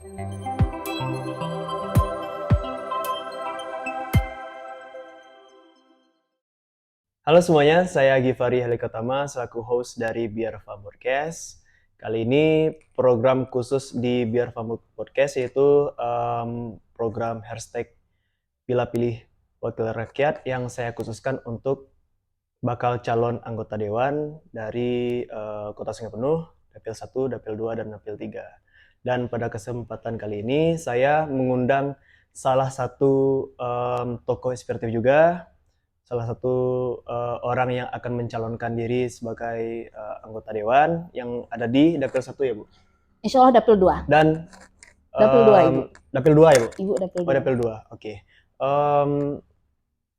Halo semuanya, saya Givari Helikotama selaku host dari Biar Fun Podcast. Kali ini program khusus di Biar Fun Podcast yaitu program hashtag Bila Pilih Wakil Rakyat yang saya khususkan untuk bakal calon anggota Dewan dari Kota Sungai Penuh, Dapil 1, Dapil 2, dan Dapil 3. Dan pada kesempatan kali ini saya mengundang salah satu tokoh inspiratif juga, salah satu orang yang akan mencalonkan diri sebagai anggota Dewan yang ada di Dapil 1 ya Bu? Insya Allah Dapil 2. Dan Dapil 2 Ibu. Dapil 2 ya Bu? Ibu Dapil 2. Oh Dapil 2, oke.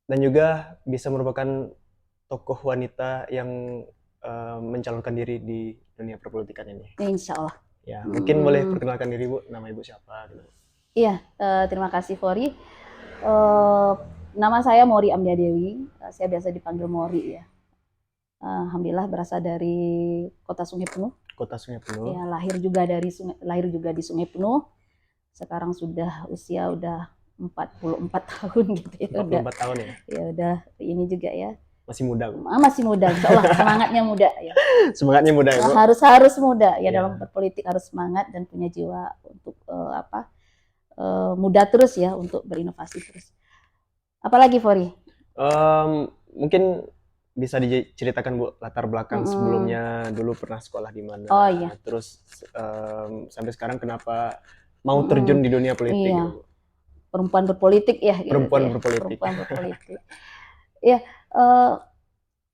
Dan juga bisa merupakan tokoh wanita yang mencalonkan diri di dunia perpolitikan ini. Insya Allah. Ya, mungkin boleh perkenalkan diri Bu, nama Ibu siapa? Gitu. Iya, terima kasih Fori. Nama saya Mori Amdia Dewi, saya biasa dipanggil Mori ya. Alhamdulillah berasal dari Kota Sungai Penuh. Kota Sungai Penuh. Ya, lahir juga di Sungai Penuh. Sekarang sudah usia udah 44 tahun gitu ya. 44 tahun ya? Ya udah ini juga ya. Masih muda Bu? Masih muda, insya Allah semangatnya muda ya. Semangatnya muda ya Bu? Harus muda ya, dalam berpolitik harus semangat dan punya jiwa untuk muda terus ya, untuk berinovasi terus. Apalagi Fori? Mungkin bisa diceritakan Bu latar belakang sebelumnya, dulu pernah sekolah di mana? Oh iya. Terus sampai sekarang kenapa mau terjun di dunia politik? Iya. Bu? Perempuan berpolitik ya. Perempuan berpolitik. Perempuan berpolitik. Ya,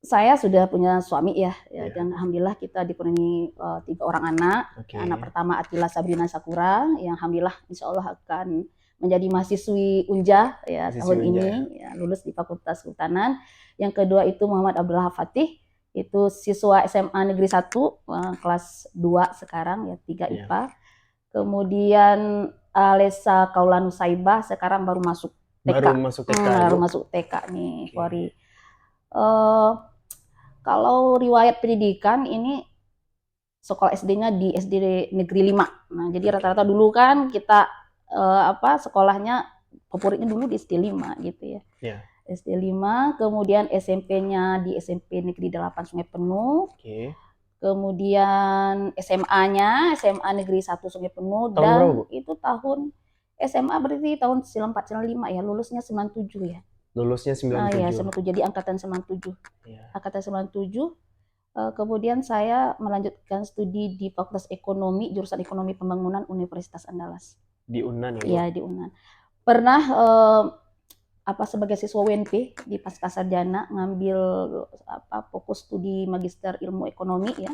saya sudah punya suami ya, dan alhamdulillah kita dikurniai 3 orang anak. Anak pertama Atila Sabrina Sakura yang alhamdulillah insya Allah akan menjadi mahasiswi Unja ya tahun ini, ya, lulus di Fakultas Kehutanan. Yang kedua itu Muhammad Abdullah Fatih, itu siswa SMA Negeri 1 kelas 2 sekarang ya, 3 IPA. Kemudian Alessa Kaulanu Saibah sekarang baru masuk TK. Baru masuk TK nih, Fori. Kalau riwayat pendidikan ini sekolah SD-nya di SD Negeri 5. Nah, jadi rata-rata dulu kan kita sekolahnya favoritnya dulu di SD 5 gitu ya. SD 5, kemudian SMP-nya di SMP Negeri 8 Sungai Penuh. Kemudian SMA-nya SMA Negeri 1 Sungai Penuh. Tahun berapa, Bu? Itu tahun SMA berarti tahun 94-95 ya, lulusnya 97 ya. Lulusnya 97. Ya, 97, jadi angkatan 97. Angkatan 97. Kemudian saya melanjutkan studi di Fakultas Ekonomi, jurusan Ekonomi Pembangunan Universitas Andalas. Di UNAN ya? Iya, di UNAN. Pernah sebagai siswa UNP di Pascasarjana ngambil fokus studi Magister Ilmu Ekonomi ya.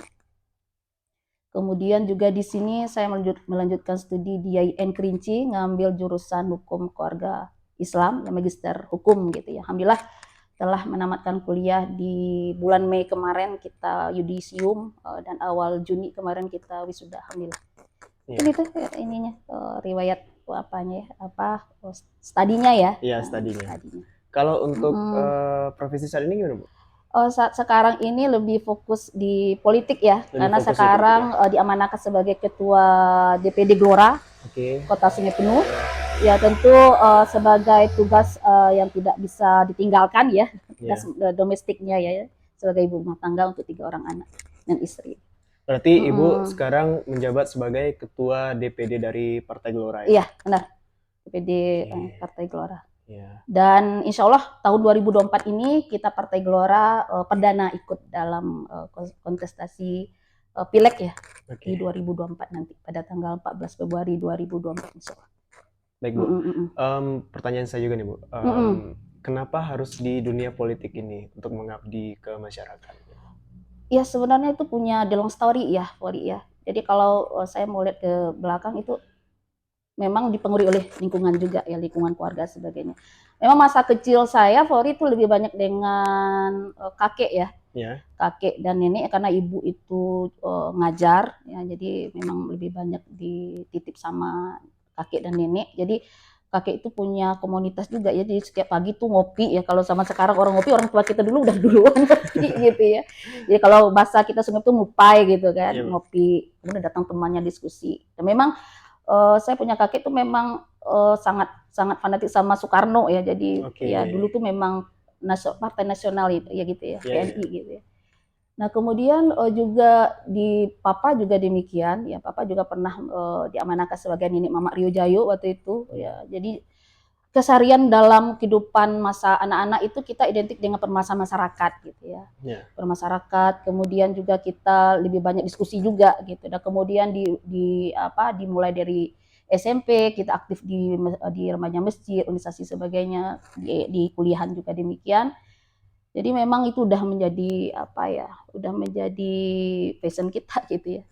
Kemudian juga di sini saya melanjutkan studi di IAIN Kerinci, ngambil jurusan Hukum Keluarga Islam, ya, Magister Hukum gitu ya. Alhamdulillah telah menamatkan kuliah di bulan Mei kemarin, kita yudisium, dan awal Juni kemarin kita wisuda, alhamdulillah. Itu ininya riwayat studinya ya. Iya, studinya. Kalau untuk profesi saat ini gimana Bu? Saat sekarang ini lebih fokus di politik ya, karena sekarang diamanahkan sebagai ketua DPD Gelora Kota Sungai Penuh. Ya tentu sebagai tugas yang tidak bisa ditinggalkan ya, domestiknya ya, sebagai ibu rumah tangga untuk 3 orang anak dan istri. Berarti Ibu sekarang menjabat sebagai ketua DPD dari Partai Gelora ya? Iya, benar. DPD Partai Gelora. Dan insya Allah tahun 2024 ini kita Partai Gelora perdana ikut dalam kontestasi Pileg ya, di 2024 nanti pada tanggal 14 Februari 2024 insya Allah. Baik Bu, pertanyaan saya juga nih Bu, kenapa harus di dunia politik ini untuk mengabdi ke masyarakat? Ya sebenarnya itu punya the long story ya, Fori ya. Jadi kalau saya mau lihat ke belakang itu memang dipengaruhi oleh lingkungan juga ya, lingkungan keluarga sebagainya. Memang masa kecil saya Fori itu lebih banyak dengan kakek ya, kakek dan nenek, karena ibu itu ngajar ya, jadi memang lebih banyak dititip sama kakek dan nenek. Jadi kakek itu punya komunitas juga ya, jadi setiap pagi tuh ngopi ya. Kalau sama sekarang orang ngopi, orang tua kita dulu udah duluan ngopi gitu ya. Jadi kalau bahasa kita Sungai itu ngupai gitu kan, ngopi, kemudian datang temannya diskusi. Dan memang saya punya kakek tuh memang sangat sangat fanatik sama Soekarno ya. Jadi ya dulu tuh memang Partai Nasional ya gitu ya, PNI gitu ya. Nah kemudian juga di papa juga demikian ya, papa juga pernah diamanahkan sebagai nenek Mama Rio Jayo waktu itu ya. Jadi keseharian dalam kehidupan masa anak-anak itu kita identik dengan permasalahan masyarakat gitu ya. Bermasyarakat, kemudian juga kita lebih banyak diskusi juga gitu. Dan kemudian dimulai dari SMP kita aktif di remaja masjid, organisasi sebagainya, di kuliahan juga demikian. Jadi memang itu udah menjadi udah menjadi passion kita gitu ya.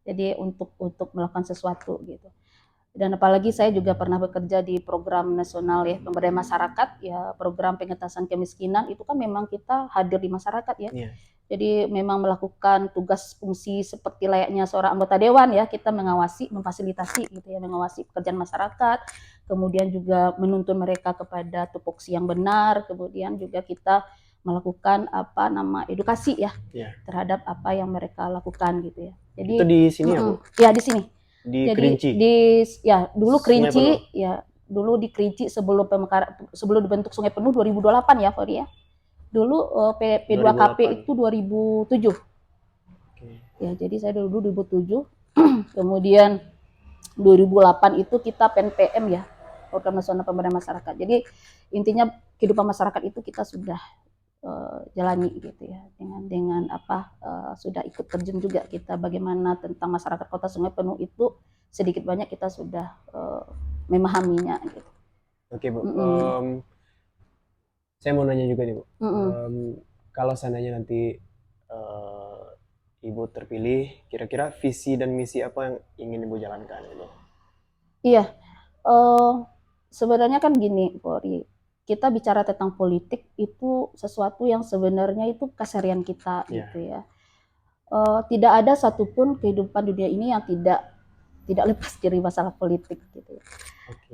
Jadi untuk melakukan sesuatu gitu. Dan apalagi saya juga pernah bekerja di program nasional ya, pemberdayaan masyarakat ya, program pengentasan kemiskinan itu kan memang kita hadir di masyarakat ya. Jadi memang melakukan tugas fungsi seperti layaknya seorang anggota dewan ya, kita mengawasi, memfasilitasi gitu ya, mengawasi pekerjaan masyarakat, kemudian juga menuntun mereka kepada tupoksi yang benar, kemudian juga kita melakukan edukasi ya terhadap apa yang mereka lakukan gitu ya. Jadi itu di sini ya Bu? Ya di sini. Di jadi Kerinci? Dulu Kerinci ya, dulu di Kerinci sebelum dibentuk Sungai Penuh 2028 ya Fori ya. Dulu P2KP itu 2007. Ya, jadi saya dulu 2007. Kemudian 2008 itu kita PNPM ya, Program Nasional Pemberdayaan Masyarakat. Jadi intinya kehidupan masyarakat itu kita sudah jalani gitu ya, dengan sudah ikut terjun juga kita bagaimana tentang masyarakat Kota Sungai Penuh itu sedikit banyak kita sudah memahaminya gitu. Oke Bu, saya mau nanya juga nih Bu, kalau seandainya nanti Ibu terpilih, kira-kira visi dan misi apa yang ingin Ibu jalankan gitu? Iya, sebenarnya kan gini Pori, kita bicara tentang politik itu sesuatu yang sebenarnya itu keseharian kita gitu ya. Tidak ada satupun kehidupan dunia ini yang tidak lepas dari masalah politik gitu.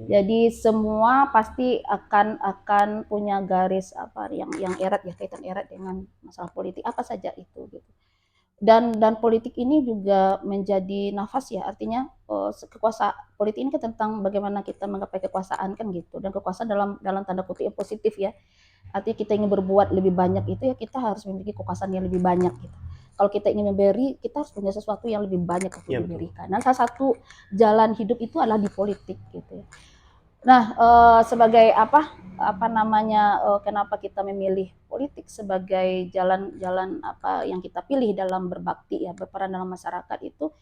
Jadi semua pasti akan punya garis yang erat ya, kaitan erat dengan masalah politik apa saja itu gitu. Dan politik ini juga menjadi nafas ya, artinya kekuasaan politik ini kan tentang bagaimana kita menggapai kekuasaan kan gitu, dan kekuasaan dalam tanda kutip yang positif ya, artinya kita ingin berbuat lebih banyak itu ya kita harus memiliki kekuasaan yang lebih banyak gitu. Kalau kita ingin memberi, kita harus punya sesuatu yang lebih banyak untuk diberikan. Nah, salah satu jalan hidup itu adalah di politik gitu ya. Nah, sebagai kenapa kita memilih politik sebagai jalan yang kita pilih dalam berbakti ya, berperan dalam masyarakat itu,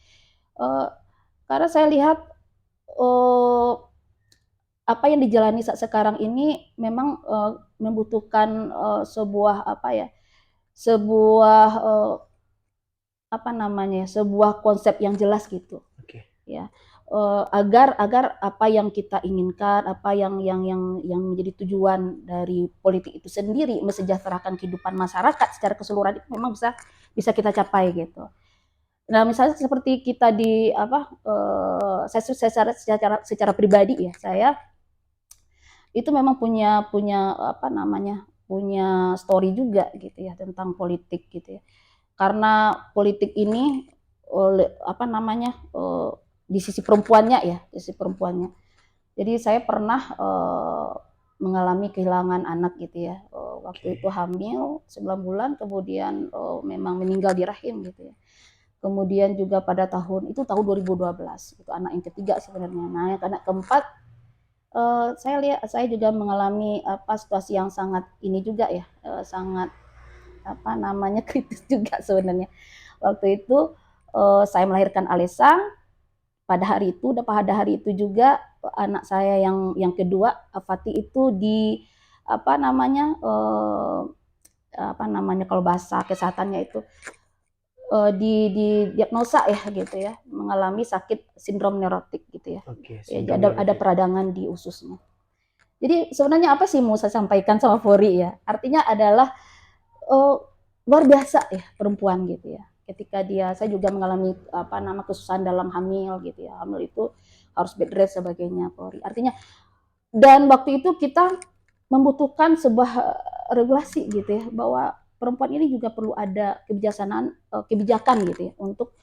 karena saya lihat apa yang dijalani saat sekarang ini memang membutuhkan sebuah konsep yang jelas gitu. Ya. Agar apa yang kita inginkan, apa yang menjadi tujuan dari politik itu sendiri, mesejahterakan kehidupan masyarakat secara keseluruhan itu memang bisa kita capai gitu. Nah, misalnya seperti kita saya secara pribadi ya, saya itu memang punya story juga gitu ya tentang politik gitu ya. Karena politik ini di sisi perempuannya ya, Jadi saya pernah mengalami kehilangan anak gitu ya. Waktu itu hamil 9 bulan, kemudian memang meninggal di rahim gitu ya. Kemudian juga pada tahun 2012, itu anak yang ketiga sebenarnya. Nah, yang anak keempat saya juga mengalami situasi yang sangat ini juga ya, sangat kritis juga sebenarnya. Waktu itu saya melahirkan Alesa. Pada hari itu juga anak saya yang kedua Afati itu kalau bahasa kesehatannya itu di diagnosa ya gitu ya, mengalami sakit sindrom neurotik gitu ya. Ada peradangan di ususnya. Jadi sebenarnya apa sih mau saya sampaikan sama Fori ya? Artinya adalah luar biasa ya perempuan gitu ya. Ketika saya juga mengalami kesusahan dalam hamil gitu ya. Hamil itu harus bed rest sebagainya Fori. Artinya dan waktu itu kita membutuhkan sebuah regulasi gitu ya, bahwa perempuan ini juga perlu ada kebijakan gitu ya untuk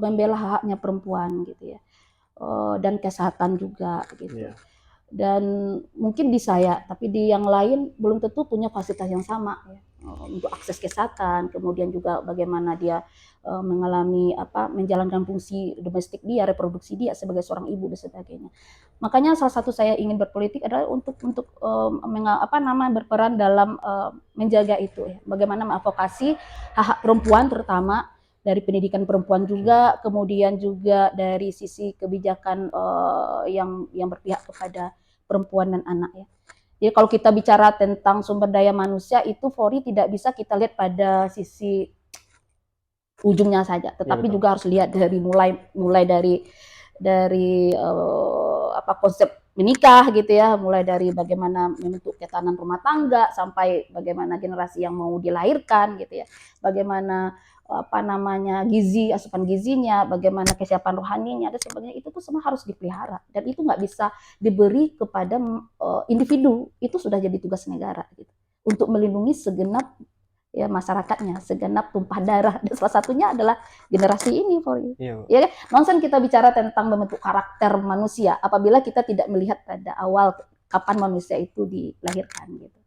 membela hak-haknya perempuan gitu ya. dan kesehatan juga gitu. Yeah. Dan mungkin di saya, tapi di yang lain belum tentu punya fasilitas yang sama ya. Untuk akses kesehatan, kemudian juga bagaimana dia mengalami menjalankan fungsi domestik dia, reproduksi dia sebagai seorang ibu dan sebagainya. Makanya salah satu saya ingin berpolitik adalah untuk berperan dalam menjaga itu ya. Bagaimana mengadvokasi hak-hak perempuan terutama dari pendidikan perempuan juga, kemudian juga dari sisi kebijakan yang berpihak kepada perempuan dan anak ya. Jadi kalau kita bicara tentang sumber daya manusia itu Fori tidak bisa kita lihat pada sisi ujungnya saja, tetapi juga harus lihat dari mulai dari konsep menikah gitu ya, mulai dari bagaimana membentuk ketahanan rumah tangga sampai bagaimana generasi yang mau dilahirkan gitu ya, bagaimana asupan gizinya, bagaimana kesiapan rohaninya dan sebagainya, itu tuh semua harus dipelihara dan itu nggak bisa diberi kepada individu, itu sudah jadi tugas negara gitu untuk melindungi segenap ya masyarakatnya, segenap tumpah darah, dan salah satunya adalah generasi ini, Fori. Ya kan? Nonsen kita bicara tentang membentuk karakter manusia apabila kita tidak melihat pada awal kapan manusia itu dilahirkan gitu.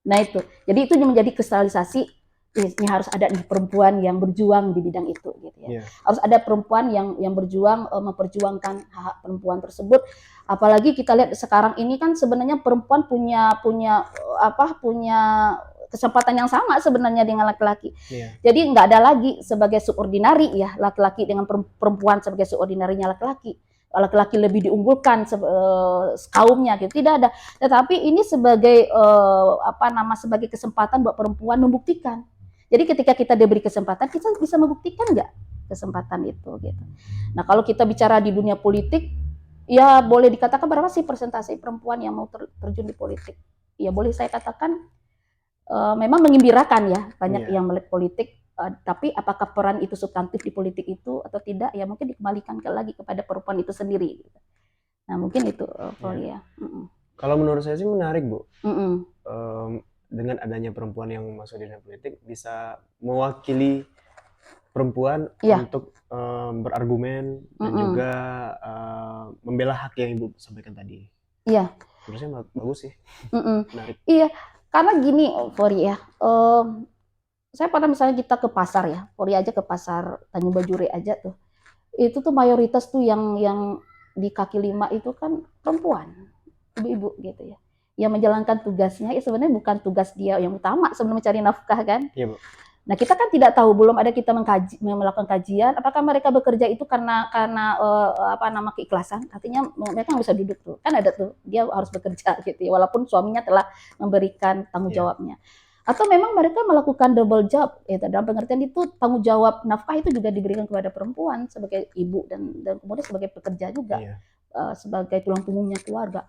Nah itu, jadi itu menjadi kristalisasi. Ini harus ada nih perempuan yang berjuang di bidang itu gitu ya. Harus ada perempuan yang berjuang memperjuangkan hak perempuan tersebut. Apalagi kita lihat sekarang ini kan sebenarnya perempuan punya kesempatan yang sama sebenarnya dengan laki-laki. Jadi nggak ada lagi sebagai subordinari ya laki-laki dengan perempuan sebagai subordinarinya laki-laki. Laki-laki lebih diunggulkan kaumnya gitu, tidak ada. Tetapi ini sebagai sebagai kesempatan buat perempuan membuktikan. Jadi ketika kita diberi kesempatan, kita bisa membuktikan nggak kesempatan itu gitu. Nah kalau kita bicara di dunia politik, ya boleh dikatakan berapa sih persentase perempuan yang mau terjun di politik? Ya boleh saya katakan memang menggembirakan ya, banyak yang melek politik. Tapi apakah peran itu substantif di politik itu atau tidak, ya mungkin dikembalikan lagi kepada perempuan itu sendiri gitu. Nah mungkin itu ya. Kalau menurut saya sih menarik Bu. Dengan adanya perempuan yang masuk di dunia politik bisa mewakili perempuan untuk berargumen dan juga membela hak yang Ibu sampaikan tadi. Iya. Menurut saya bagus sih. Menarik. Iya, karena gini Fori ya, saya pernah misalnya kita ke pasar ya, Fori aja ke pasar Tanjung Bajure aja tuh, itu tuh mayoritas tuh yang di kaki lima itu kan perempuan, ibu-ibu gitu ya, yang menjalankan tugasnya ya sebenarnya bukan tugas dia yang utama sebelum mencari nafkah kan. Iya Bu. Nah kita kan tidak tahu, belum ada kita melakukan kajian apakah mereka bekerja itu karena keikhlasan, artinya mereka nggak bisa duduk tuh, kan ada tuh dia harus bekerja gitu ya, walaupun suaminya telah memberikan tanggung jawabnya. Atau memang mereka melakukan double job ya, dalam pengertian itu tanggung jawab nafkah itu juga diberikan kepada perempuan sebagai ibu dan kemudian sebagai pekerja juga, sebagai tulang punggungnya keluarga.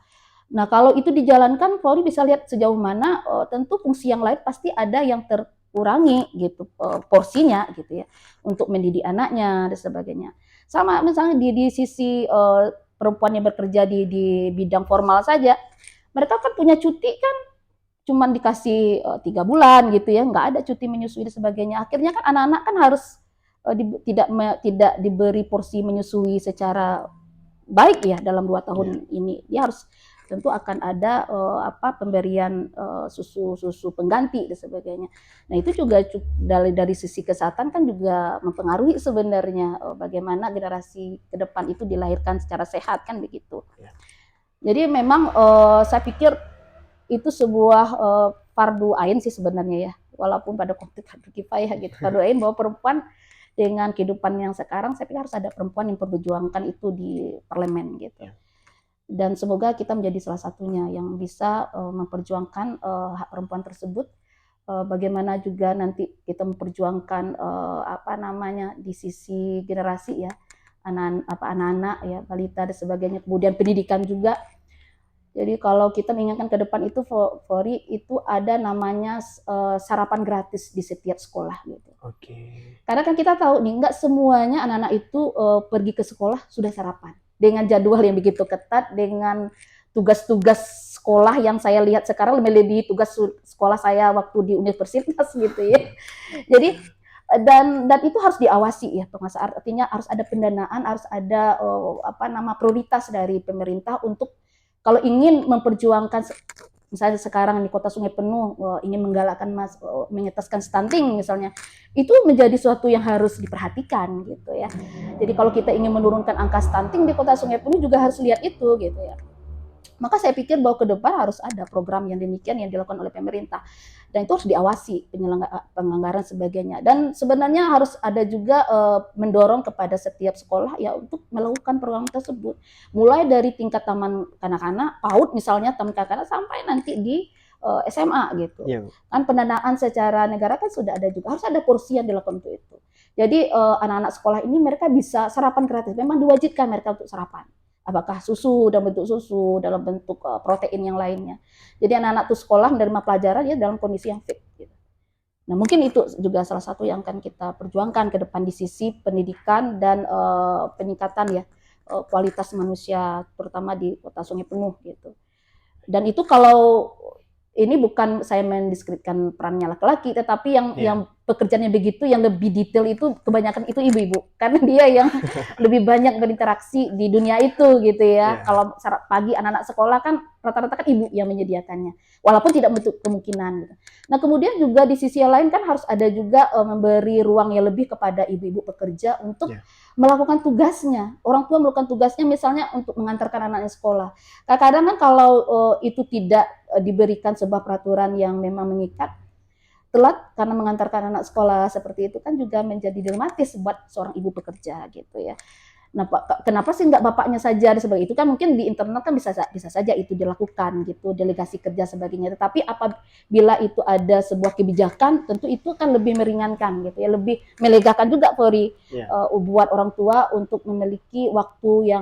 Nah kalau itu dijalankan, Fori bisa lihat sejauh mana tentu fungsi yang lain pasti ada yang kurangi gitu porsinya gitu ya, untuk mendidik anaknya dan sebagainya. Sama misalnya di sisi perempuan yang bekerja di bidang formal saja, mereka kan punya cuti kan cuman dikasih 3 bulan gitu ya, nggak ada cuti menyusui dan sebagainya. Akhirnya kan anak-anak kan harus tidak diberi porsi menyusui secara baik ya dalam 2 tahun ini. Dia harus tentu akan ada pemberian susu pengganti dan sebagainya. Nah itu juga dari sisi kesehatan kan juga mempengaruhi sebenarnya bagaimana generasi ke depan itu dilahirkan secara sehat kan begitu. Jadi memang saya pikir itu sebuah fardu ain sih sebenarnya ya, walaupun pada konteks fardu kifayah gitu, fardu ain bahwa perempuan dengan kehidupan yang sekarang saya pikir harus ada perempuan yang memperjuangkan itu di parlemen gitu. Dan semoga kita menjadi salah satunya yang bisa memperjuangkan hak perempuan tersebut. Bagaimana juga nanti kita memperjuangkan di sisi generasi ya, anak-anak ya, balita dan sebagainya, kemudian pendidikan juga. Jadi kalau kita mengingatkan ke depan itu Fori itu ada namanya sarapan gratis di setiap sekolah gitu. Karena kan kita tahu nih nggak semuanya anak-anak itu pergi ke sekolah sudah sarapan. Dengan jadwal yang begitu ketat, dengan tugas-tugas sekolah yang saya lihat sekarang lebih tugas sekolah saya waktu di universitas gitu ya. Jadi Dan itu harus diawasi ya pengusaha, artinya harus ada pendanaan, harus ada prioritas dari pemerintah untuk kalau ingin memperjuangkan misalnya sekarang di kota Sungai Penuh ingin menggalakkan mengetaskan stunting misalnya, itu menjadi suatu yang harus diperhatikan gitu ya. Jadi kalau kita ingin menurunkan angka stunting di kota Sungai Penuh juga harus lihat itu gitu ya. Maka saya pikir bahwa ke depan harus ada program yang demikian yang dilakukan oleh pemerintah. Dan itu harus diawasi penganggaran sebagainya. Dan sebenarnya harus ada juga mendorong kepada setiap sekolah ya untuk melakukan program tersebut. Mulai dari tingkat taman kanak-kanak, PAUD misalnya, taman kanak-kanak sampai nanti di SMA gitu. Yeah. Kan pendanaan secara negara kan sudah ada juga. Harus ada porsi yang dilakukan untuk itu. Jadi anak-anak sekolah ini mereka bisa sarapan gratis. Memang diwajibkan mereka untuk sarapan. Apakah susu dalam bentuk susu, dalam bentuk protein yang lainnya. Jadi anak-anak itu sekolah menerima pelajaran ya dalam kondisi yang fit. Gitu. Nah mungkin itu juga salah satu yang akan kita perjuangkan ke depan di sisi pendidikan dan peningkatan ya kualitas manusia terutama di kota Sungai Penuh gitu. Dan itu kalau ini bukan saya mendiskreditkan perannya laki-laki, tetapi yang pekerjaannya begitu, yang lebih detail itu kebanyakan itu ibu-ibu, karena dia yang lebih banyak berinteraksi di dunia itu gitu ya. Kalau pagi anak-anak sekolah kan rata-rata kan ibu yang menyediakannya, walaupun tidak menutup kemungkinan. Gitu. Nah kemudian juga di sisi lain kan harus ada juga memberi ruang yang lebih kepada ibu-ibu pekerja untuk melakukan tugasnya. Orang tua melakukan tugasnya misalnya untuk mengantarkan anaknya sekolah. Kadang-kadang kan kalau itu tidak diberikan sebuah peraturan yang memang mengikat, telat karena mengantarkan anak sekolah seperti itu kan juga menjadi dilematis buat seorang ibu pekerja gitu ya. Nah, kenapa sih nggak bapaknya saja sebagai itu kan mungkin di internal kan bisa saja itu dilakukan gitu, delegasi kerja sebagainya. Tetapi apabila itu ada sebuah kebijakan, tentu itu kan lebih meringankan gitu ya, lebih melegakan juga buat orang tua untuk memiliki waktu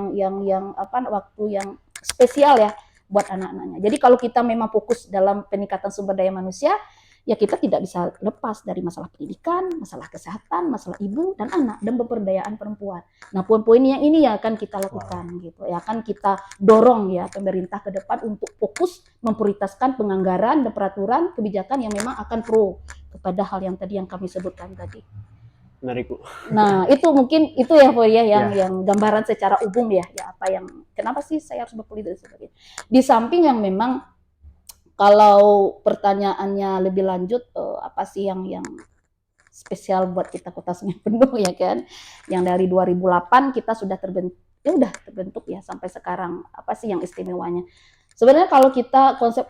waktu yang spesial ya buat anak-anaknya. Jadi kalau kita memang fokus dalam peningkatan sumber daya manusia, ya kita tidak bisa lepas dari masalah pendidikan, masalah kesehatan, masalah ibu dan anak, dan pemberdayaan perempuan. Nah, poin-poin yang ini ya akan kita lakukan gitu. Ya akan kita dorong ya pemerintah ke depan untuk fokus memprioritaskan penganggaran dan peraturan kebijakan yang memang akan pro kepada hal yang tadi yang kami sebutkan tadi. Menarik, Bu. Nah, itu mungkin itu ya Bu ya yang gambaran secara umum ya apa yang kenapa sih saya harus berpolitik dan sebagainya. Di samping yang memang kalau pertanyaannya lebih lanjut, apa sih yang spesial buat kita Kota Sungai Penuh ya kan? Yang dari 2008 kita sudah terbentuk ya sampai sekarang. Apa sih yang istimewanya? Sebenarnya kalau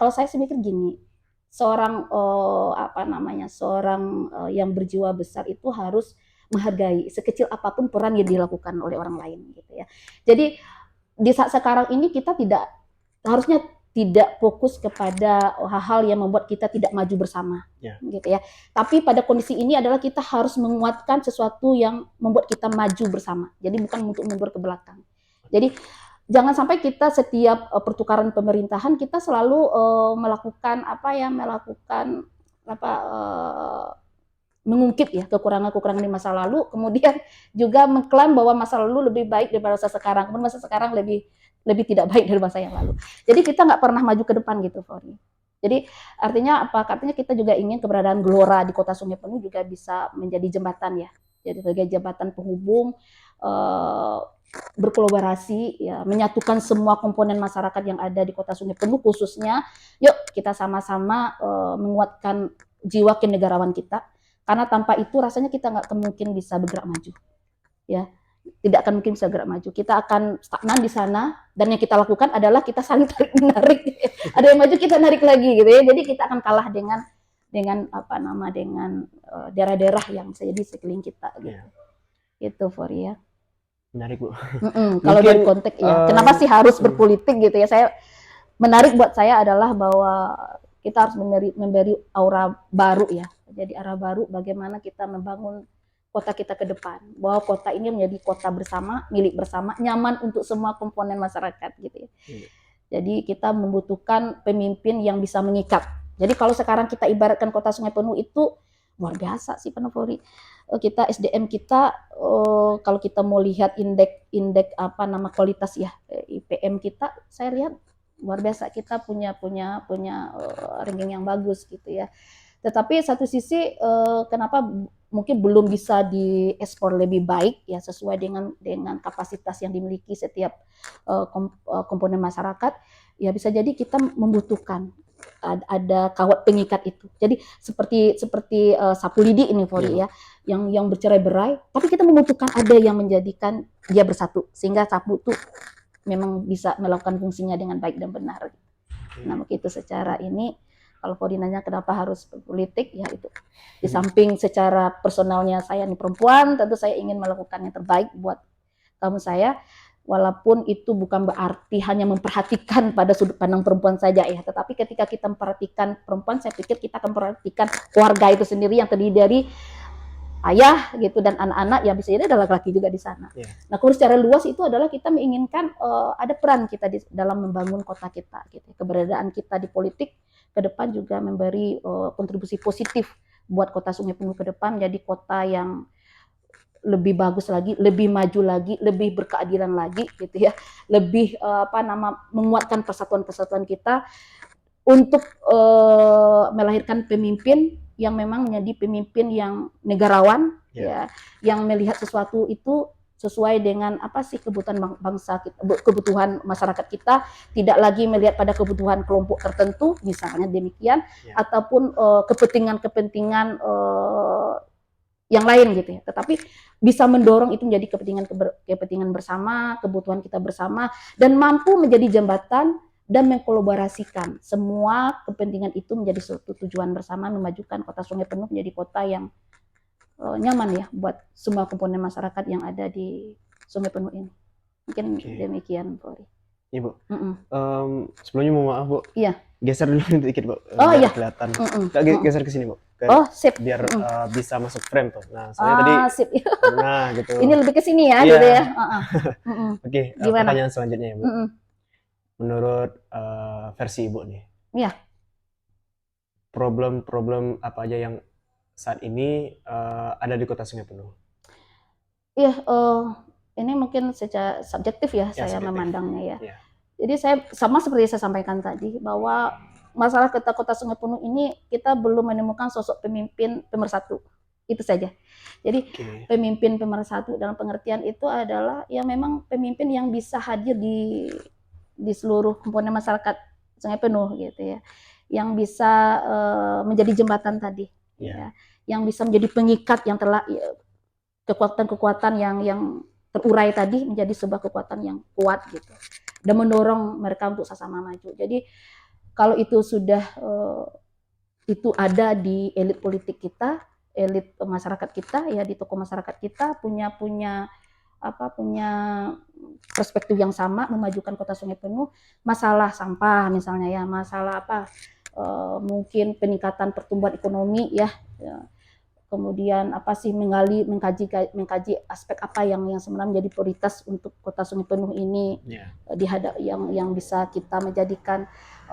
saya sih mikir gini, seorang yang berjiwa besar itu harus menghargai sekecil apapun peran yang dilakukan oleh orang lain gitu ya. Jadi di saat sekarang ini kita harusnya tidak fokus kepada hal-hal yang membuat kita tidak maju bersama, gitu ya. Tapi pada kondisi ini adalah kita harus menguatkan sesuatu yang membuat kita maju bersama. Jadi bukan untuk mundur ke belakang. Jadi jangan sampai kita setiap pertukaran pemerintahan kita selalu melakukan mengungkit ya kekurangan-kekurangan di masa lalu, kemudian juga mengklaim bahwa masa lalu lebih baik daripada masa sekarang, kemudian masa sekarang lebih tidak baik dari masa yang lalu. Jadi kita nggak pernah maju ke depan gitu, Fori. Jadi artinya apa? Artinya kita juga ingin keberadaan Gelora di Kota Sungai Penuh juga bisa menjadi jembatan ya. Jadi sebagai jembatan penghubung, berkolaborasi, ya, menyatukan semua komponen masyarakat yang ada di Kota Sungai Penuh khususnya. Yuk kita sama-sama menguatkan jiwa kenegarawan kita. Karena tanpa itu rasanya kita nggak mungkin bisa bergerak maju. Ya. Tidak akan mungkin bisa gerak maju. Kita akan stagnan di sana dan yang kita lakukan adalah kita saling tarik menarik. Ada yang maju kita narik lagi gitu ya. Jadi kita akan kalah dengan daerah-daerah yang bisa jadi sekeliling kita gitu. Itu Fori ya. Menarik, Bu. Kalau dari konteks ya, kenapa sih harus berpolitik gitu ya? Menarik buat saya adalah bahwa kita harus memberi aura baru ya. Jadi arah baru bagaimana kita membangun kota kita ke depan, bahwa kota ini menjadi kota bersama, milik bersama, nyaman untuk semua komponen masyarakat gitu ya. Jadi kita membutuhkan pemimpin yang bisa mengikat. Jadi kalau sekarang kita ibaratkan Kota Sungai Penuh itu luar biasa sih Penopori. Kita SDM kita kalau kita mau lihat indeks kualitas ya IPM kita, saya lihat luar biasa, kita punya ranking yang bagus gitu ya. Tetapi satu sisi kenapa mungkin belum bisa diekspor lebih baik ya sesuai dengan kapasitas yang dimiliki setiap komponen masyarakat, ya bisa jadi kita membutuhkan ada kawat pengikat itu. Jadi seperti sapu lidi ini Fori ya, yang bercerai-berai, tapi kita membutuhkan ada yang menjadikan dia bersatu sehingga sapu itu memang bisa melakukan fungsinya dengan baik dan benar. Nah, begitu secara ini kalau Fori nanya kenapa harus politik, ya itu. Di samping secara personalnya saya ini perempuan, tentu saya ingin melakukan yang terbaik buat kamu saya, walaupun itu bukan berarti hanya memperhatikan pada sudut pandang perempuan saja ya, tetapi ketika kita memperhatikan perempuan, saya pikir kita akan memperhatikan keluarga itu sendiri yang terdiri dari ayah gitu dan anak-anak, yang bisa jadi ada laki-laki juga di sana. Nah, kalau secara luas itu adalah kita menginginkan ada peran kita dalam membangun kota kita gitu. Keberadaan kita di politik ke depan juga memberi kontribusi positif buat kota Sungai Penuh ke depan menjadi kota yang lebih bagus lagi, lebih maju lagi, lebih berkeadilan lagi gitu ya. Lebih menguatkan persatuan-persatuan kita untuk melahirkan pemimpin yang memang menjadi pemimpin yang negarawan ya, yang melihat sesuatu itu sesuai dengan apa sih kebutuhan bangsa kita, kebutuhan masyarakat kita, tidak lagi melihat pada kebutuhan kelompok tertentu misalnya demikian, ataupun kepentingan-kepentingan yang lain gitu ya, tetapi bisa mendorong itu menjadi kepentingan bersama, kebutuhan kita bersama, dan mampu menjadi jembatan dan mengkolaborasikan semua kepentingan itu menjadi suatu tujuan bersama, memajukan kota Sungai Penuh menjadi kota yang nyaman ya buat semua komponen masyarakat yang ada di Sungai Penuh ini. Mungkin demikian, Fori. Iya, Bu. Sebelumnya mau maaf, Bu. Iya. Geser dulu dikit, Bu. Oh iya. Kelihatan. Geser ke sini, Bu. Sip. Biar bisa masuk frame tuh. Nah, soalnya tadi. Sip. Nah, gitu. Ini lebih ke sini ya, gitu ya. Oke, pertanyaan selanjutnya ya, Bu. Menurut versi Ibu nih. Iya. Problem-problem apa aja yang saat ini ada di kota Sungai Penuh? Iya, ini mungkin secara subjektif ya, saya subjektif memandangnya ya. Jadi saya sama seperti saya sampaikan tadi bahwa masalah kota Sungai Penuh ini kita belum menemukan sosok pemimpin pemersatu. Itu saja. Jadi pemimpin pemersatu dalam pengertian itu adalah yang memang pemimpin yang bisa hadir di seluruh komponen masyarakat Sungai Penuh gitu ya. Yang bisa menjadi jembatan tadi ya. Yang bisa menjadi pengikat yang telah kekuatan-kekuatan yang terurai tadi menjadi sebuah kekuatan yang kuat gitu dan mendorong mereka untuk sama-sama maju. Jadi kalau itu sudah itu ada di elit politik kita, elit masyarakat kita ya, di tokoh masyarakat kita punya perspektif yang sama memajukan kota Sungai Penuh, masalah sampah misalnya ya, masalah mungkin peningkatan pertumbuhan ekonomi ya. Kemudian mengkaji aspek apa yang sebenarnya menjadi prioritas untuk kota Sungai Penuh ini yang bisa kita menjadikan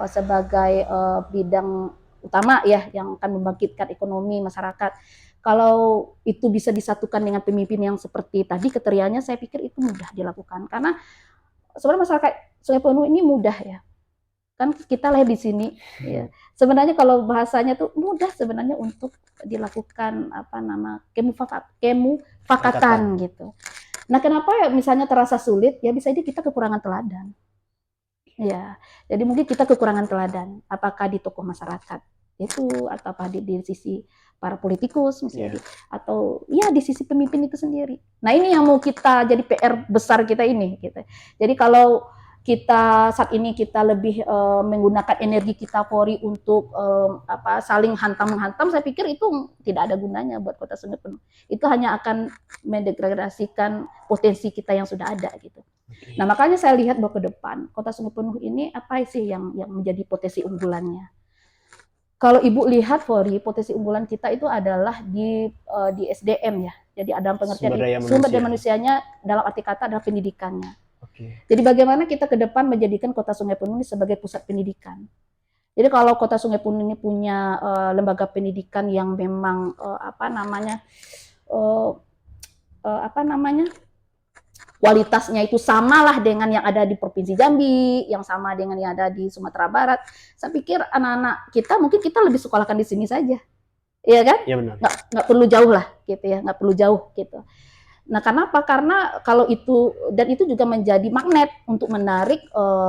sebagai bidang utama ya yang akan membangkitkan ekonomi masyarakat. Kalau itu bisa disatukan dengan pemimpin yang seperti tadi kriterianya, saya pikir itu mudah dilakukan karena sebenarnya masyarakat Sungai Penuh ini mudah ya. Kan kita lahir di sini ya. Sebenarnya kalau bahasanya tuh mudah sebenarnya untuk dilakukan kemufakatan gitu. Nah, kenapa ya misalnya terasa sulit? Ya bisa jadi kita kekurangan teladan. Ya. Jadi mungkin kita kekurangan teladan, apakah di tokoh masyarakat itu atau di sisi para politikus misalnya atau ya di sisi pemimpin itu sendiri. Nah, ini yang mau kita jadi PR besar kita ini gitu. Jadi kalau kita saat ini kita lebih menggunakan energi kita Fori untuk saling hantam-menghantam, saya pikir itu tidak ada gunanya buat kota Sungai Penuh. Itu hanya akan mendegradasikan potensi kita yang sudah ada gitu. Nah, makanya saya lihat bahwa ke depan kota Sungai Penuh ini apa sih yang menjadi potensi unggulannya. Kalau Ibu lihat Fori, potensi unggulan kita itu adalah di SDM ya. Jadi ada pengertian sumber daya manusianya dalam arti kata adalah pendidikannya. Jadi bagaimana kita ke depan menjadikan kota Sungai Penuh ini sebagai pusat pendidikan. Jadi kalau kota Sungai Penuh ini punya lembaga pendidikan yang memang kualitasnya itu samalah dengan yang ada di Provinsi Jambi, yang sama dengan yang ada di Sumatera Barat. Saya pikir anak-anak kita mungkin kita lebih sekolahkan di sini saja. Iya kan? Iya benar. Nggak perlu jauh lah gitu ya, nggak perlu jauh gitu. Nah, kenapa? Karena kalau itu, dan itu juga menjadi magnet untuk menarik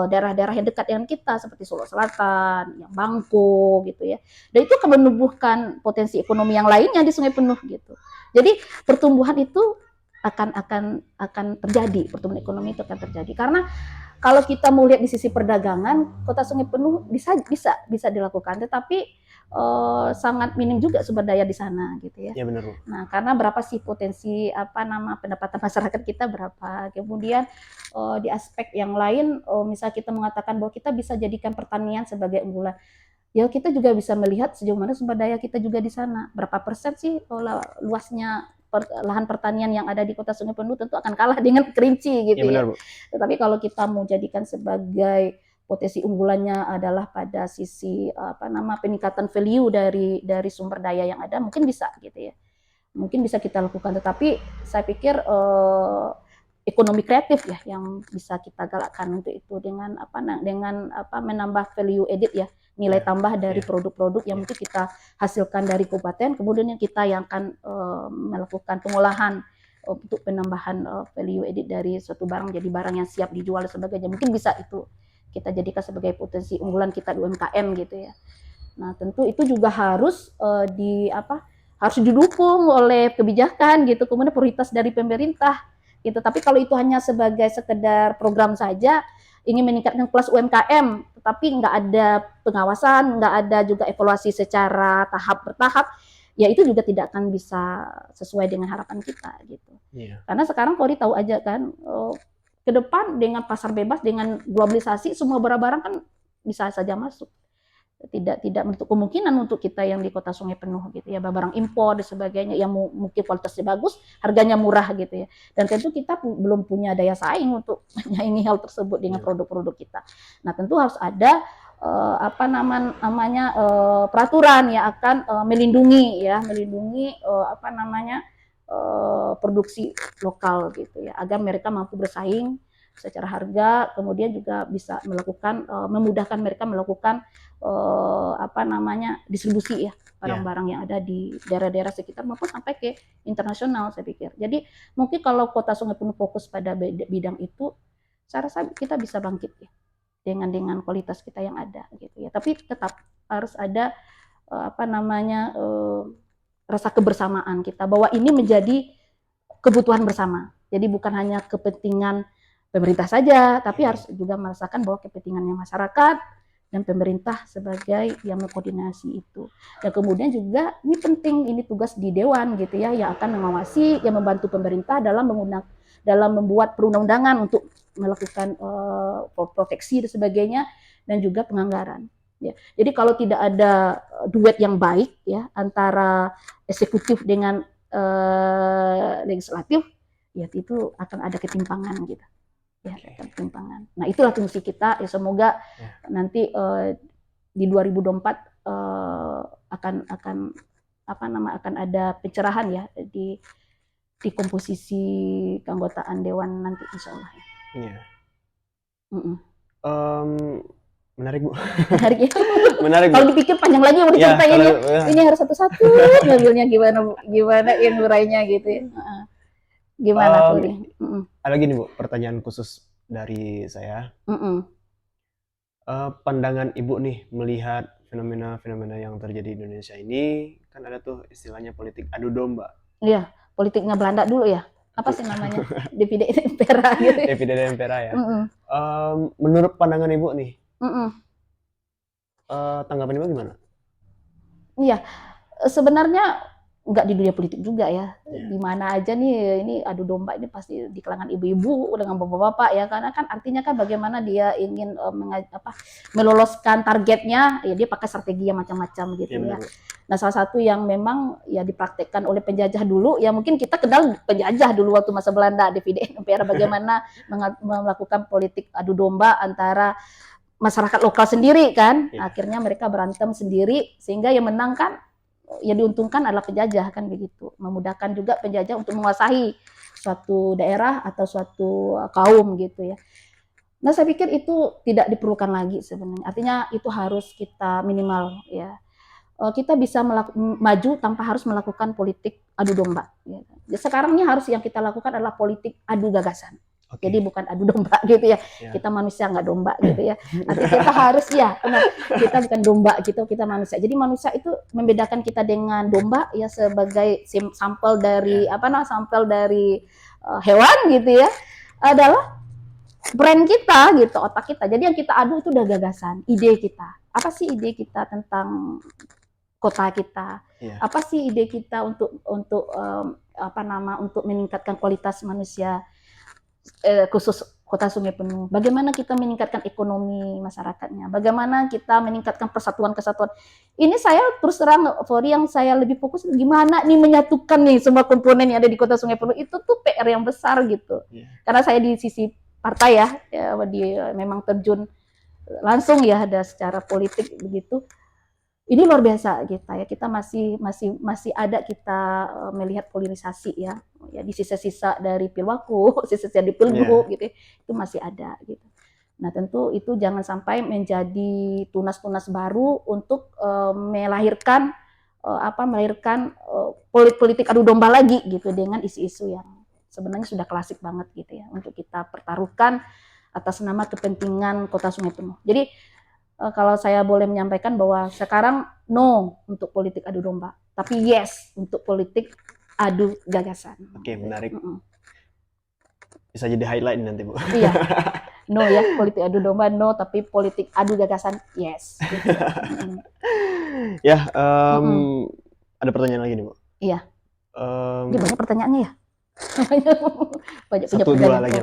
daerah-daerah yang dekat dengan kita seperti Solo Selatan, yang Bangko gitu ya. Dan itu akan menumbuhkan potensi ekonomi yang lainnya di Sungai Penuh gitu. Jadi pertumbuhan itu akan terjadi, pertumbuhan ekonomi itu akan terjadi karena kalau kita mau lihat di sisi perdagangan, kota Sungai Penuh bisa dilakukan, tetapi sangat minim juga sumber daya di sana gitu ya. Iya benar, Bu. Nah, karena berapa sih potensi pendapatan masyarakat kita berapa? Kemudian di aspek yang lain, misal kita mengatakan bahwa kita bisa jadikan pertanian sebagai unggulan. Ya kita juga bisa melihat sejauh mana sumber daya kita juga di sana. Berapa persen sih luasnya lahan pertanian yang ada di kota Sungai Penuh tentu akan kalah dengan Kerinci gitu ya. ya. Benar, Bu. Tetapi kalau kita mau jadikan sebagai potensi unggulannya adalah pada sisi peningkatan value dari sumber daya yang ada, mungkin bisa gitu ya. Mungkin bisa kita lakukan, tetapi saya pikir ekonomi kreatif ya yang bisa kita galakkan untuk itu dengan menambah value added ya, nilai tambah dari produk-produk yang mungkin kita hasilkan dari kabupaten, kemudian kita yang akan melakukan pengolahan untuk penambahan value added dari suatu barang jadi barang yang siap dijual dan sebagainya. Mungkin bisa itu kita jadikan sebagai potensi unggulan kita di UMKM gitu ya. Nah, tentu itu juga harus harus didukung oleh kebijakan gitu, kemudian prioritas dari pemerintah gitu. Tapi kalau itu hanya sebagai sekedar program saja, ingin meningkatkan kelas UMKM, tetapi nggak ada pengawasan, nggak ada juga evaluasi secara tahap bertahap, ya itu juga tidak akan bisa sesuai dengan harapan kita gitu. Iya. Karena sekarang Polri tahu aja kan, ke depan dengan pasar bebas, dengan globalisasi, semua barang-barang kan bisa saja masuk. Tidak menutup kemungkinan untuk kita yang di kota Sungai Penuh gitu ya, barang impor dan sebagainya yang mungkin kualitasnya bagus, harganya murah gitu ya. Dan tentu kita belum punya daya saing untuk menyaingi hal tersebut dengan produk-produk kita. Nah, tentu harus ada peraturan yang akan melindungi produksi lokal gitu ya, agar mereka mampu bersaing secara harga, kemudian juga bisa memudahkan mereka melakukan distribusi ya barang-barang yang ada di daerah-daerah sekitar maupun sampai ke internasional saya pikir. Jadi mungkin kalau kota Sungai Penuh fokus pada bidang itu, saya rasa kita bisa bangkit ya dengan kualitas kita yang ada gitu ya. Tapi tetap harus ada rasa kebersamaan kita bahwa ini menjadi kebutuhan bersama. Jadi bukan hanya kepentingan pemerintah saja, tapi harus juga merasakan bahwa kepentingannya masyarakat dan pemerintah sebagai yang mengkoordinasi itu. Dan kemudian juga ini penting, ini tugas di Dewan gitu ya, yang akan mengawasi, yang membantu pemerintah dalam membuat perundang-undangan untuk melakukan proteksi dan sebagainya, dan juga penganggaran. Ya. Jadi kalau tidak ada duet yang baik ya antara eksekutif dengan legislatif, ya itu akan ada ketimpangan gitu. Ya, ketimpangan. Nah, itulah fungsi kita. Ya semoga nanti di 2024 akan ada pencerahan ya di komposisi keanggotaan dewan nanti insya Allah. Iya. Menarik, Bu. Menarik ya. Menarik. Kalau dipikir panjang lagi mau diceritain ya. Ini harus satu-satu ngambilnya gimana yang ngurainya gitu ya. Gimana Furi? Ada gini, Bu, pertanyaan khusus dari saya. Pandangan Ibu nih melihat fenomena-fenomena yang terjadi di Indonesia ini, kan ada tuh istilahnya politik adu domba. Iya, politiknya Belanda dulu ya. Apa sih namanya? Divide et impera gitu. Divide et impera ya. Menurut pandangan Ibu nih, tanggapan Ibu gimana? Iya, sebenarnya nggak di dunia politik juga ya, di mana aja nih ini adu domba ini pasti di kalangan ibu-ibu dengan bapak-bapak ya, karena kan artinya kan bagaimana dia ingin meloloskan targetnya, ya dia pakai strategi yang macam-macam gitu ya. Nah, salah satu yang memang ya dipraktekkan oleh penjajah dulu, ya mungkin kita kenal penjajah dulu waktu masa Belanda, divide et impera, bagaimana melakukan politik adu domba antara masyarakat lokal sendiri kan, akhirnya mereka berantem sendiri sehingga yang menang kan ya diuntungkan adalah penjajah kan begitu, memudahkan juga penjajah untuk menguasai suatu daerah atau suatu kaum gitu ya. Nah, saya pikir itu tidak diperlukan lagi sebenarnya. Artinya itu harus kita minimal ya. kita bisa maju tanpa harus melakukan politik adu domba. Sekarang ini harus yang kita lakukan adalah politik adu gagasan. Jadi bukan adu domba gitu ya. Kita manusia nggak domba gitu ya. Nanti kita harus kita bukan domba gitu, kita manusia. Jadi manusia itu membedakan kita dengan domba ya sebagai sampel dari sampel dari hewan gitu ya. Adalah brand kita gitu, otak kita. Jadi yang kita adu itu udah gagasan, ide kita. Apa sih ide kita tentang kota kita? Apa sih ide kita untuk untuk meningkatkan kualitas manusia, khusus Kota Sungai Penuh. Bagaimana kita meningkatkan ekonomi masyarakatnya? Bagaimana kita meningkatkan persatuan-kesatuan? Ini saya terus terang, Fori, yang saya lebih fokus gimana nih menyatukan nih semua komponen yang ada di Kota Sungai Penuh. Itu tuh PR yang besar gitu. Karena saya di sisi partai memang terjun langsung ya ada secara politik begitu. Ini luar biasa kita masih ada kita melihat polarisasi ya di sisa-sisa dari Pilwaku, sisa-sisa di Pilgub gitu, itu masih ada gitu. Nah tentu itu jangan sampai menjadi tunas-tunas baru untuk melahirkan politik adu domba lagi gitu dengan isu-isu yang sebenarnya sudah klasik banget gitu ya untuk kita pertaruhkan atas nama kepentingan Kota Sungai Penuh. Jadi kalau saya boleh menyampaikan bahwa sekarang no untuk politik adu domba, tapi yes untuk politik adu gagasan. Oke, menarik. Bisa jadi highlight nanti, Bu. Iya. No ya, politik adu domba no, tapi politik adu gagasan yes. Ya, ada pertanyaan lagi nih, Bu. Iya. Ini banyak pertanyaannya ya. Banyak satu dua lagi.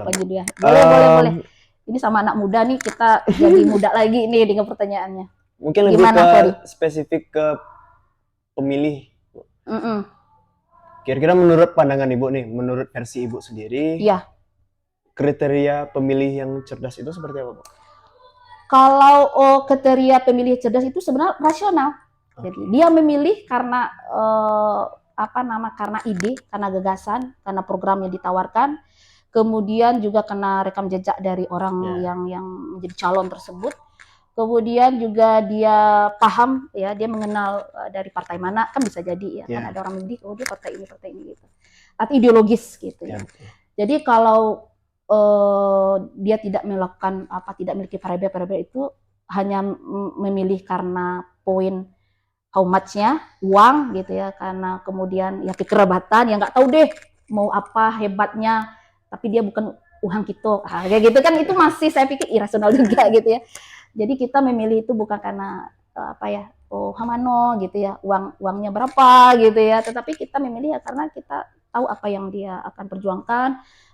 Boleh. Ini sama anak muda nih, kita jadi muda lagi nih dengan pertanyaannya. Mungkin lebih ke spesifik ke pemilih. Kira-kira menurut pandangan Ibu nih, menurut versi Ibu sendiri, kriteria pemilih yang cerdas itu seperti apa, Bu? Kalau kriteria pemilih cerdas itu sebenarnya rasional. Jadi dia memilih karena karena ide, karena gagasan, karena program yang ditawarkan. Kemudian juga kena rekam jejak dari orang yang menjadi calon tersebut. Kemudian juga dia paham ya, dia mengenal dari partai mana, kan bisa jadi ya, kan ada orang memilih dia partai ini gitu. Atau ideologis gitu ya. Jadi kalau dia tidak melakukan tidak memiliki variabel itu, hanya memilih karena poin how much-nya, uang gitu ya, karena kemudian ya kekerabatan, yang nggak tahu deh mau apa hebatnya, tapi dia bukan uang kita, kayak gitu kan, itu masih saya pikir irasional juga gitu ya. Jadi kita memilih itu bukan karena hamano gitu ya, uangnya berapa gitu ya, tetapi kita memilih ya karena kita tahu apa yang dia akan perjuangkan,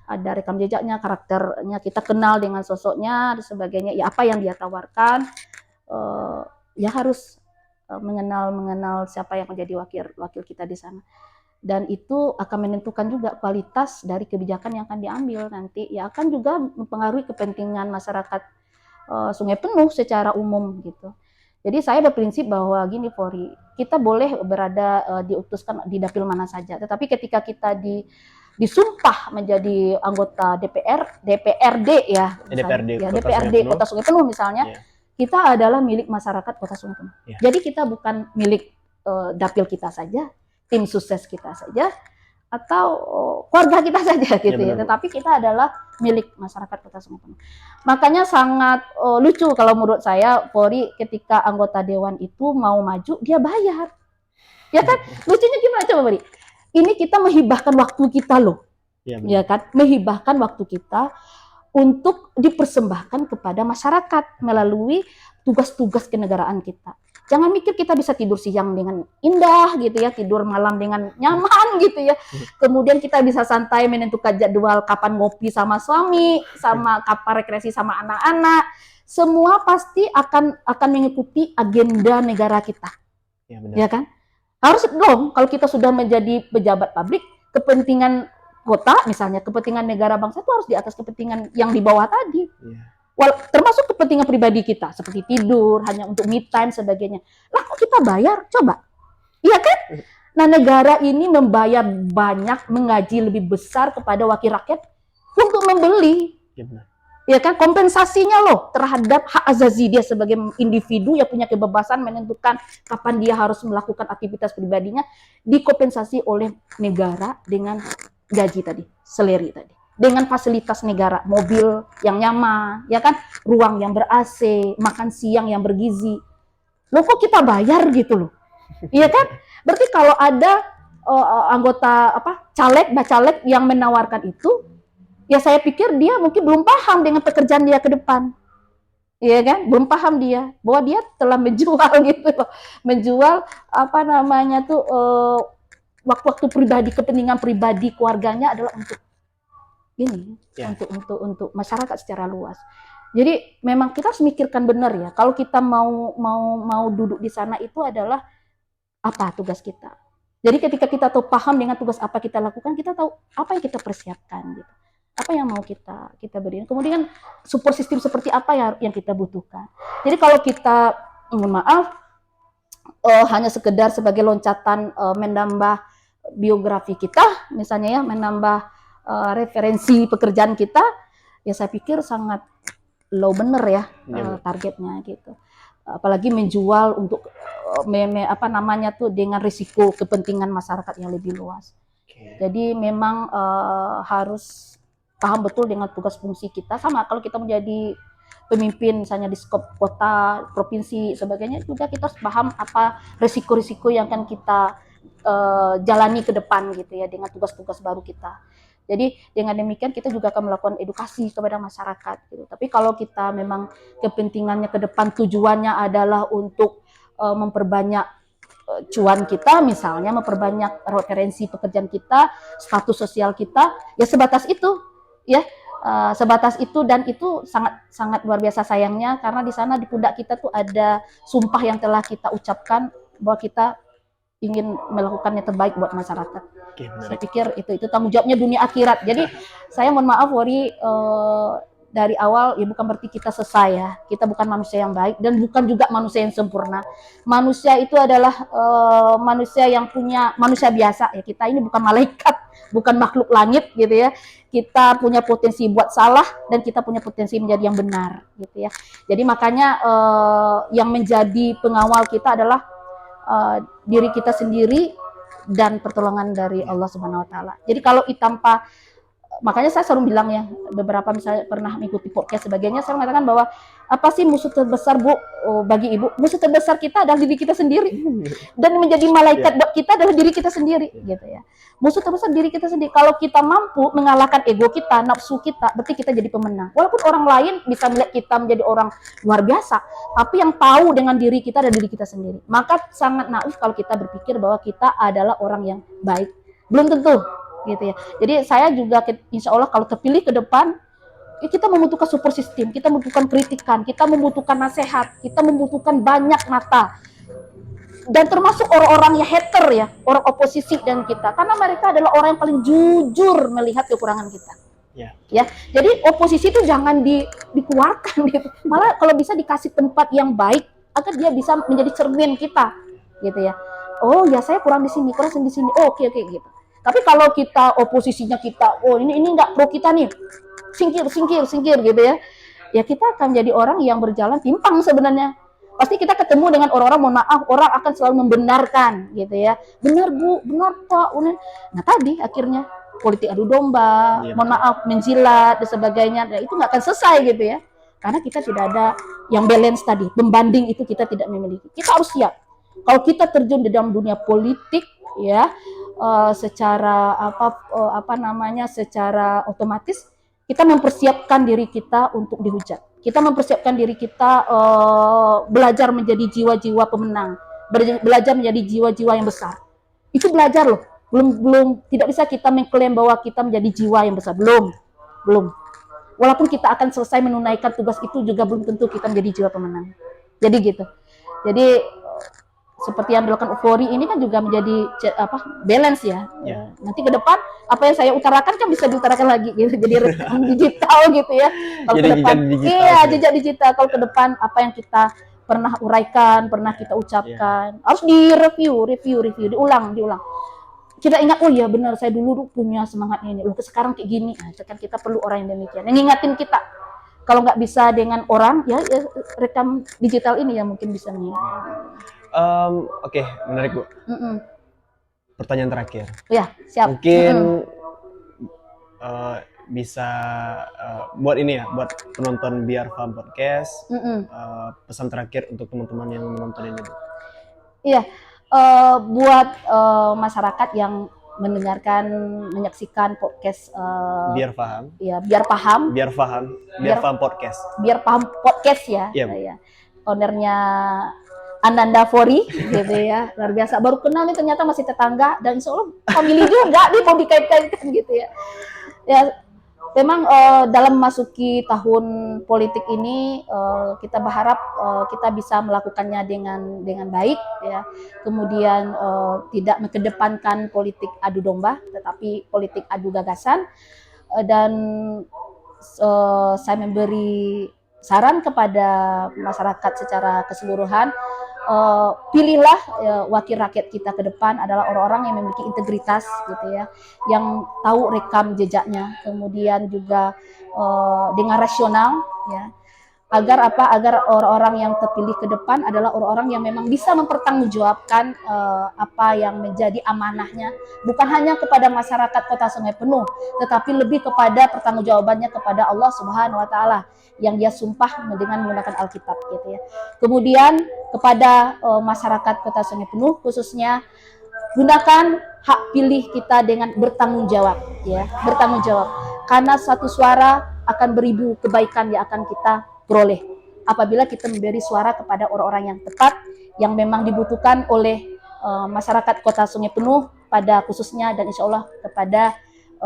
ada rekam jejaknya, karakternya, kita kenal dengan sosoknya dan sebagainya, ya apa yang dia tawarkan, ya harus mengenal siapa yang menjadi wakil kita di sana. Dan itu akan menentukan juga kualitas dari kebijakan yang akan diambil nanti, ya akan juga mempengaruhi kepentingan masyarakat Sungai Penuh secara umum gitu. Jadi saya ada prinsip bahwa gini, Fori, kita boleh berada diutuskan di dapil mana saja, tetapi ketika kita disumpah menjadi anggota DPRD ya, DPRD Kota Sungai Penuh misalnya, kita adalah milik masyarakat Kota Sungai Penuh. Jadi kita bukan milik dapil kita saja, tim sukses kita saja, atau keluarga kita saja gitu ya, tetapi kita adalah milik masyarakat Kota Sungai Penuh. Makanya sangat lucu kalau menurut saya, Fori, ketika anggota dewan itu mau maju, dia bayar. Ya kan? Lucunya gimana coba, Fori? Ini kita menghibahkan waktu kita loh. Ya kan? Menghibahkan waktu kita untuk dipersembahkan kepada masyarakat melalui tugas-tugas kenegaraan kita. Jangan mikir kita bisa tidur siang dengan indah gitu ya, tidur malam dengan nyaman gitu ya. Kemudian kita bisa santai menentukan jadwal kapan ngopi sama suami, sama kapan rekreasi sama anak-anak. Semua pasti akan mengikuti agenda negara kita. Ya kan? Harus dong, kalau kita sudah menjadi pejabat publik, kepentingan kota misalnya, kepentingan negara bangsa itu harus di atas kepentingan yang di bawah tadi. Termasuk kepentingan pribadi kita, seperti tidur, hanya untuk me time, sebagainya. Lah kok kita bayar? Coba. Iya kan? Nah negara ini membayar banyak, mengaji lebih besar kepada wakil rakyat untuk membeli. Ya kan, kompensasinya loh terhadap hak azazi dia sebagai individu yang punya kebebasan menentukan kapan dia harus melakukan aktivitas pribadinya, dikompensasi oleh negara dengan gaji tadi, salary tadi, dengan fasilitas negara, mobil yang nyaman, ya kan, ruang yang ber-AC, makan siang yang bergizi. Loh kok kita bayar gitu loh, iya kan? Berarti kalau ada anggota caleg yang menawarkan itu, ya saya pikir dia mungkin belum paham dengan pekerjaan dia ke depan, iya kan? Belum paham dia bahwa dia telah menjual gitu, menjual waktu-waktu pribadi, kepentingan pribadi keluarganya adalah untuk ini, untuk masyarakat secara luas. Jadi memang kita harus mikirkan benar ya. Kalau kita mau duduk di sana itu adalah apa tugas kita. Jadi ketika kita tahu paham dengan tugas apa kita lakukan, kita tahu apa yang kita persiapkan gitu. Apa yang mau kita berikan. Kemudian support system seperti apa yang kita butuhkan. Jadi kalau kita, mohon maaf, hanya sekedar sebagai loncatan menambah biografi kita, misalnya ya, menambah referensi pekerjaan kita, ya saya pikir sangat low bener ya targetnya gitu. Apalagi menjual untuk dengan risiko kepentingan masyarakat yang lebih luas. Jadi memang harus paham betul dengan tugas fungsi kita. Sama kalau kita menjadi pemimpin misalnya di skop kota, provinsi, sebagainya, juga kita harus paham apa risiko-risiko yang akan kita jalani ke depan gitu ya dengan tugas-tugas baru kita. Jadi dengan demikian kita juga akan melakukan edukasi kepada masyarakat gitu. Tapi kalau kita memang kepentingannya ke depan tujuannya adalah untuk memperbanyak cuan kita, misalnya memperbanyak referensi pekerjaan kita, status sosial kita, ya sebatas itu ya. Sebatas itu, dan itu sangat luar biasa sayangnya karena di sana di pundak kita tuh ada sumpah yang telah kita ucapkan bahwa kita ingin melakukan yang terbaik buat masyarakat. Saya pikir itu tanggung jawabnya dunia akhirat. Jadi saya mohon maaf Wori, dari awal ya bukan berarti kita selesai ya. Kita bukan manusia yang baik dan bukan juga manusia yang sempurna. Manusia itu adalah manusia yang punya, manusia biasa ya. Kita ini bukan malaikat, bukan makhluk langit gitu ya. Kita punya potensi buat salah dan kita punya potensi menjadi yang benar gitu ya. Jadi makanya yang menjadi pengawal kita adalah diri kita sendiri dan pertolongan dari Allah Subhanahu wa taala. Jadi kalau tanpa, makanya saya selalu bilang ya, beberapa misalnya pernah mengikuti podcast sebagainya, saya mengatakan bahwa apa sih musuh terbesar Bu bagi ibu? Musuh terbesar kita adalah diri kita sendiri. Dan menjadi malaikat buat kita adalah diri kita sendiri gitu ya. Musuh terbesar diri kita sendiri. Kalau kita mampu mengalahkan ego kita, nafsu kita, berarti kita jadi pemenang. Walaupun orang lain bisa melihat kita menjadi orang luar biasa, tapi yang tahu dengan diri kita adalah diri kita sendiri. Maka sangat naif kalau kita berpikir bahwa kita adalah orang yang baik. Belum tentu gitu ya. Jadi saya juga insya Allah kalau terpilih ke depan, ya kita membutuhkan support system, kita membutuhkan kritikan, kita membutuhkan nasihat, kita membutuhkan banyak mata. Dan termasuk orang-orang yang hater ya, orang oposisi dan kita, karena mereka adalah orang yang paling jujur melihat kekurangan kita. Ya, jadi oposisi itu jangan dikeluarkan gitu. Malah kalau bisa dikasih tempat yang baik agar dia bisa menjadi cermin kita gitu ya. Oh ya, saya kurang di sini, kurang di sini. Oh, oke gitu. Tapi kalau kita oposisinya kita, oh ini nggak pro kita nih, singkir gitu ya. Ya kita akan menjadi orang yang berjalan timpang sebenarnya. Pasti kita ketemu dengan orang-orang, mohon maaf, orang akan selalu membenarkan gitu ya. Benar Bu, benar Pak. Nah tadi akhirnya politik adu domba, mohon maaf, menjilat dan sebagainya. Nah, itu nggak akan selesai gitu ya. Karena kita tidak ada yang balance tadi, pembanding itu kita tidak memiliki. Kita harus siap. Kalau kita terjun di dalam dunia politik ya, secara secara otomatis kita mempersiapkan diri kita untuk dihujat. Kita mempersiapkan diri kita belajar menjadi jiwa-jiwa pemenang, belajar menjadi jiwa-jiwa yang besar. Itu belajar loh. Belum tidak bisa kita mengklaim bahwa kita menjadi jiwa yang besar. Belum. Walaupun kita akan selesai menunaikan tugas itu juga belum tentu kita menjadi jiwa pemenang. Jadi gitu. Jadi seperti yang dilakukan Ufori ini kan juga menjadi balance ya. Nanti ke depan apa yang saya utarakan kan bisa diutarakan lagi gitu. Jadi rekam digital gitu ya. Kalau ke depan jejak digital. Kalau ke depan apa yang kita pernah uraikan, pernah kita ucapkan, harus direview, diulang. Kita ingat, oh iya benar, saya dulu punya semangatnya ini. Sekarang kayak gini. Nah, kan kita perlu orang yang demikian, yang ngingatin kita. Kalau nggak bisa dengan orang, ya rekam digital ini yang mungkin bisa nih. Oke, menarik Bu. Pertanyaan terakhir. Ya, siap. Mungkin bisa buat ini ya, buat penonton Biar Faham Podcast, pesan terakhir untuk teman-teman yang menonton ini Bu. Iya, buat masyarakat yang mendengarkan, menyaksikan podcast Biar Paham. Ya, biar paham. Biar Paham. Biar Paham Podcast. Biar Paham Podcast ya. Iya. Ownernya Ananda Fori gitu ya. Luar biasa. Baru kenal nih ternyata masih tetangga dan insya Allah family juga nih mau dikait-kaitkan gitu ya. Ya, memang dalam memasuki tahun politik ini kita berharap kita bisa melakukannya dengan baik ya. Kemudian tidak mengedepankan politik adu domba, tetapi politik adu gagasan. Dan saya memberi saran kepada masyarakat secara keseluruhan, pilihlah wakil rakyat kita ke depan adalah orang-orang yang memiliki integritas gitu ya, yang tahu rekam jejaknya, kemudian juga dengan rasional ya, agar orang-orang yang terpilih ke depan adalah orang-orang yang memang bisa mempertanggungjawabkan apa yang menjadi amanahnya, bukan hanya kepada masyarakat Kota Sungai Penuh, tetapi lebih kepada pertanggungjawabannya kepada Allah Subhanahu wa Ta'ala yang dia sumpah dengan menggunakan Alkitab gitu ya. Kemudian kepada masyarakat Kota Sungai Penuh khususnya, gunakan hak pilih kita dengan bertanggung jawab ya, bertanggung jawab, karena satu suara akan beribu kebaikan yang akan kita peroleh apabila kita memberi suara kepada orang-orang yang tepat, yang memang dibutuhkan oleh masyarakat Kota Sungai Penuh pada khususnya, dan insya Allah kepada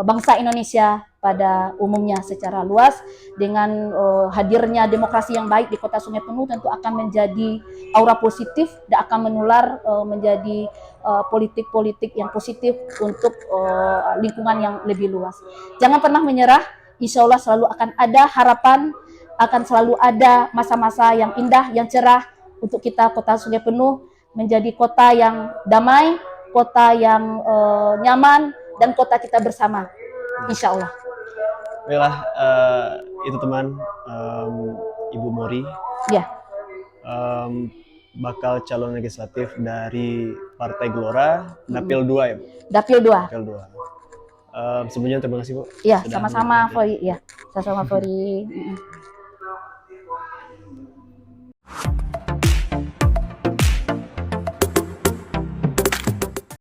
bangsa Indonesia pada umumnya secara luas. Dengan hadirnya demokrasi yang baik di Kota Sungai Penuh tentu akan menjadi aura positif dan akan menular menjadi politik-politik yang positif untuk lingkungan yang lebih luas. Jangan pernah menyerah, insya Allah selalu akan ada harapan, akan selalu ada masa-masa yang indah, yang cerah untuk kita. Kota Sungai Penuh menjadi kota yang damai, kota yang nyaman, dan kota kita bersama, insya Allah. Baiklah, itu teman Ibu Mori. Ya. Bakal calon legislatif dari Partai Gelora, Dapil 2 ya Bu? Dapil 2. Dapil 2. Sebelumnya terima kasih Bu. Iya, sama-sama Fori. Ya, sama-sama Fori.